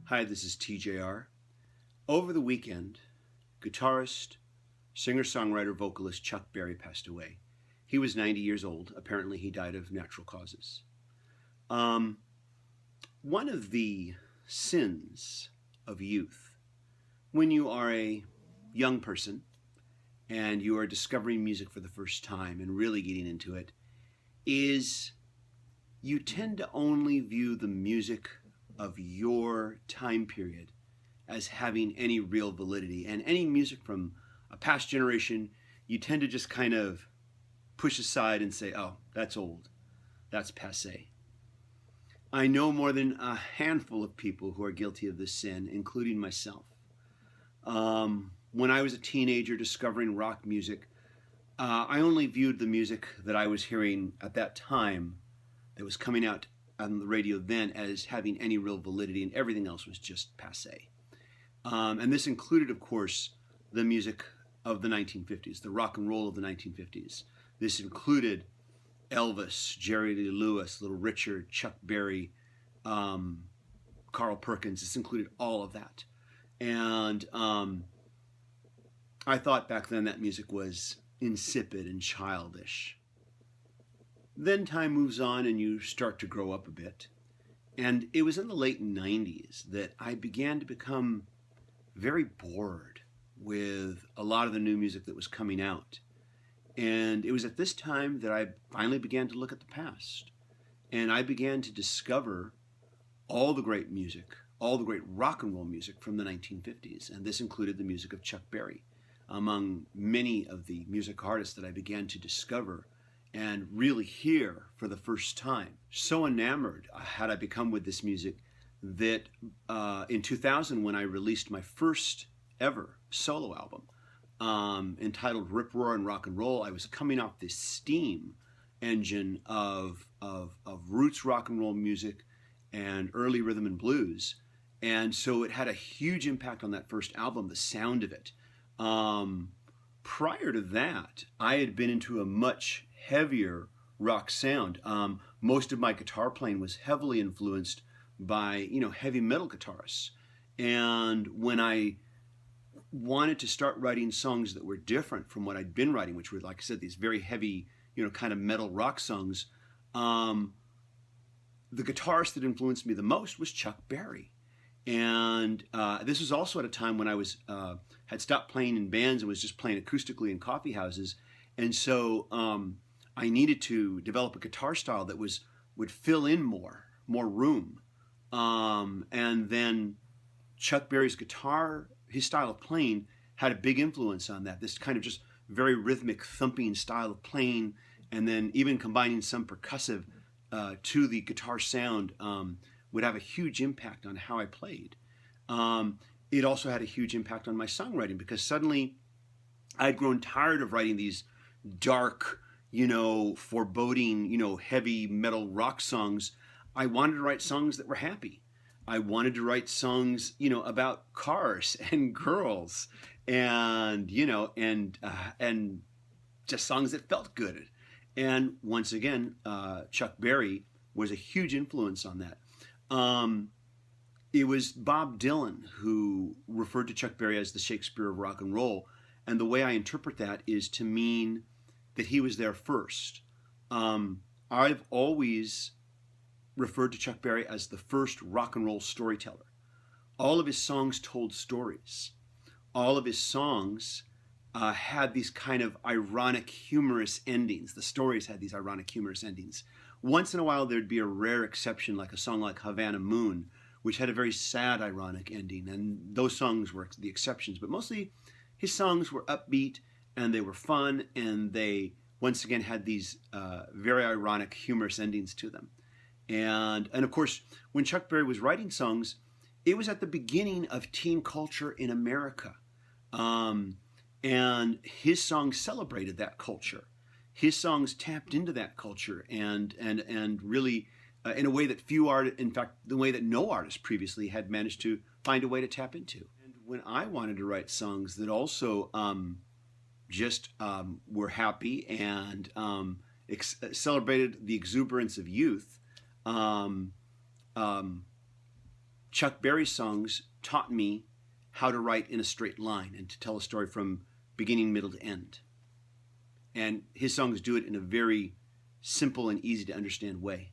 Hi, this is TJR. Over the weekend, guitarist, singer-songwriter, vocalist Chuck Berry passed away. He was 90 years old. Apparently, he died of natural causes. Um, One of the sins of youth, when you are a young person and you are discovering music for the first time and really getting into it, is you tend to only view the music of your time period as having any real validity. And any music from a past generation, you tend to just kind of push aside and say, oh, that's old, that's passe. I know more than a handful of people who are guilty of this sin, including myself. When I was a teenager discovering rock music, I only viewed the music that I was hearing at that time that was coming out on the radio then as having any real validity, and everything else was just passe. And this included, of course, the music of the 1950s, the rock and roll of the 1950s. This included Elvis, Jerry Lee Lewis, Little Richard, Chuck Berry, Carl Perkins. This included all of that. And I thought back then that music was insipid and childish. Then time moves on and you start to grow up a bit. And it was in the late 90s that I began to become very bored with a lot of the new music that was coming out. And it was at this time that I finally began to look at the past. And I began to discover all the great music, all the great rock and roll music from the 1950s. And this included the music of Chuck Berry, among many of the music artists that I began to discover and really hear for the first time. So enamored had I become with this music that in 2000, when I released my first ever solo album entitled Rip Roar and Rock and Roll, I was coming off this steam engine of roots rock and roll music and early rhythm and blues. And so it had a huge impact on that first album, the sound of it. Prior to that, I had been into a much heavier rock sound. Most of my guitar playing was heavily influenced by, heavy metal guitarists. And when I wanted to start writing songs that were different from what I'd been writing, which were, like I said, these very heavy, kind of metal rock songs, the guitarist that influenced me the most was Chuck Berry. And this was also at a time when I was had stopped playing in bands and was just playing acoustically in coffee houses. And so I needed to develop a guitar style that would fill in more room. And then Chuck Berry's guitar, his style of playing, had a big influence on that. This kind of just very rhythmic, thumping style of playing, and then even combining some percussive to the guitar sound would have a huge impact on how I played. It also had a huge impact on my songwriting because suddenly I'd grown tired of writing these dark, foreboding, heavy metal rock songs. I wanted to write songs that were happy. I wanted to write songs, about cars and girls, and and just songs that felt good. And once again, Chuck Berry was a huge influence on that. It was Bob Dylan who referred to Chuck Berry as the Shakespeare of rock and roll, and the way I interpret that is to mean that he was there first. I've always referred to Chuck Berry as the first rock and roll storyteller. All of his songs told stories. All of his songs had these kind of ironic, humorous endings. The stories had these ironic, humorous endings. Once in a while, there'd be a rare exception, like a song like Havana Moon, which had a very sad, ironic ending, and those songs were the exceptions. But mostly, his songs were upbeat, and they were fun, and they, once again, had these very ironic, humorous endings to them. And of course, when Chuck Berry was writing songs, it was at the beginning of teen culture in America. And his songs celebrated that culture. His songs tapped into that culture and really in a way that few artists, in fact, the way that no artist previously had managed to find a way to tap into. And when I wanted to write songs that also were happy and celebrated the exuberance of youth, Chuck Berry songs taught me how to write in a straight line and to tell a story from beginning, middle to end. And his songs do it in a very simple and easy to understand way.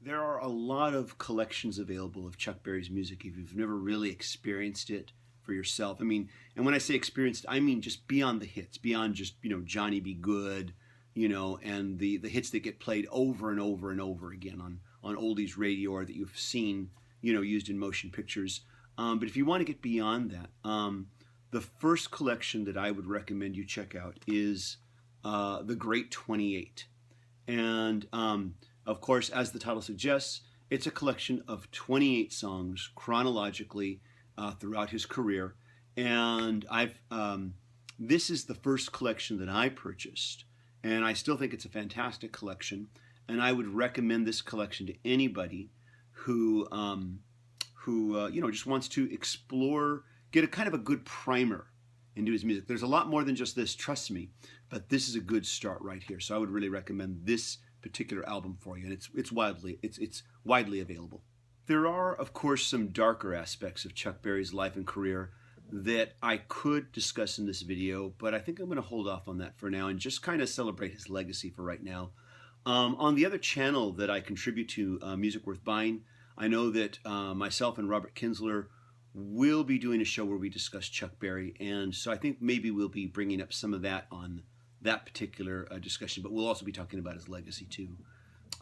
There are a lot of collections available of Chuck Berry's music if you've never really experienced it for yourself. I mean, and when I say experienced, I mean just beyond the hits, beyond just, Johnny Be Good, and the hits that get played over and over and over again on oldies radio or that you've seen, used in motion pictures. But if you want to get beyond that, the first collection that I would recommend you check out is The Great 28. And of course, as the title suggests, it's a collection of 28 songs chronologically throughout his career. And this is the first collection that I purchased, and I still think it's a fantastic collection. And I would recommend this collection to anybody who just wants to explore, get a kind of a good primer into his music. There's a lot more than just this, trust me, but this is a good start right here. So I would really recommend this particular album for you, and it's widely available. There are, of course, some darker aspects of Chuck Berry's life and career that I could discuss in this video, but I think I'm going to hold off on that for now and just kind of celebrate his legacy for right now. On the other channel that I contribute to, Music Worth Buying, I know that myself and Robert Kinsler will be doing a show where we discuss Chuck Berry, and so I think maybe we'll be bringing up some of that on that particular discussion, but we'll also be talking about his legacy too.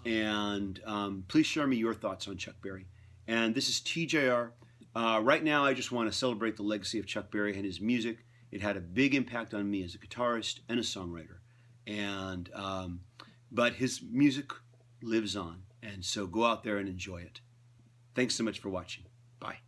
And please share me your thoughts on Chuck Berry. And this is TJR. Right now, I just want to celebrate the legacy of Chuck Berry and his music. It had a big impact on me as a guitarist and a songwriter. And but his music lives on, and so go out there and enjoy it. Thanks so much for watching. Bye.